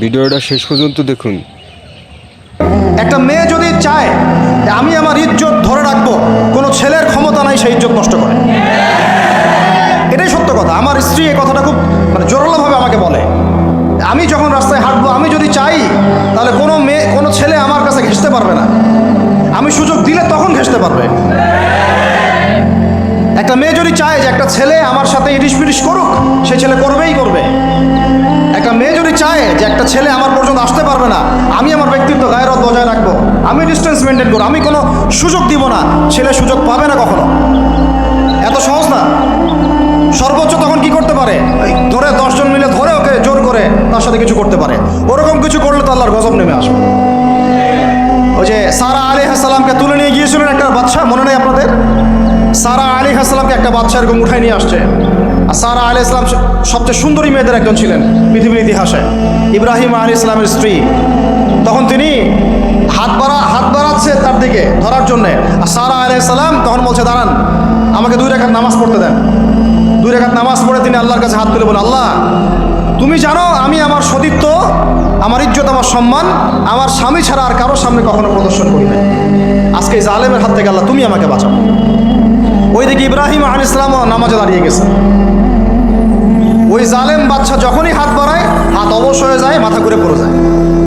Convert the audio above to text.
ভিডিওটা শেষ পর্যন্ত দেখুন। একটা মেয়ে যদি চায় যে আমি আমার ইজ্জত ধরে রাখবো, কোনো ছেলের ক্ষমতা নাই সেই ইজ্জত নষ্ট করে। এটাই সত্য কথা। আমার স্ত্রী এই কথাটা খুব জোরালোভাবে আমাকে বলে, আমি যখন রাস্তায় হাঁটবো, আমি যদি চাই তাহলে কোনো মেয়ে, কোনো ছেলে আমার কাছে ঘেঁষতে পারবে না। আমি সুযোগ দিলে তখন ঘেঁষতে পারবে। একটা মেয়ে যদি চায় যে একটা ছেলে আমার সাথে ইটিস পিটিস করুক, সেই ছেলে করবেই করবে। একটা মেয়ে যদি চায় যে একটা ছেলে আমার পর্যন্ত আসতে পারবে না, আমি আমার ব্যক্তিত্ব গায়রত বজায় রাখবো, আমি ডিস্টেন্স মেনটেন করবো, আমি কোনো সুযোগ দিব না, ছেলে সুযোগ পাবে না কখনো। এত সহজ না। সর্বোচ্চ তখন কি করতে পারে, ধরে 10 জন মিলে ধরে ওকে জোর করে তার সাথে কিছু করতে পারে। ওরকম কিছু করলে তো আল্লাহর গজব নেমে আসবে। ওই যে সারা আলাইহিস সালামকে তুলে নিয়ে গিয়েছিলেন একটা বাদশা, মনে নেই আপনাদের? সারা আলাইহিস সালামকে একটা বাদশা এরকম উঠাই নিয়ে আসছে। আর সারা আলাইহিস সালাম সবচেয়ে সুন্দরী মেয়েদের একজন ছিলেন পৃথিবীর ইতিহাসে, ইব্রাহিম আলাইহিস সালামের স্ত্রী। তখন তিনি হাত বাড়াচ্ছে তার দিকে ধরার জন্যে। আর সারা আলাইহিস সালাম তখন বলছে, দাঁড়ান, আমাকে 2 রাকাত নামাজ পড়তে দেন। 2 রাকাত নামাজ পড়ে তিনি আল্লাহর কাছে হাত তুলে বলেন, আল্লাহ, তুমি জানো আমি আমার সতীত্ব, আমার ইজ্জত, আমার সম্মান আমার স্বামী ছাড়া আর কারোর সামনে কখনো প্রদর্শন করি না। আজকে এই জালেমের হাত থেকে আল্লাহ তুমি আমাকে বাঁচাও। ওইদিকে ইব্রাহিম আলাইহিস সালাম নামাজে দাঁড়িয়ে গেছে। ওই জালেম বাদশা যখনই হাত বাড়ায়, হাত অবশ হয়ে যায়, মাথা ঘুরে পড়ে যায়।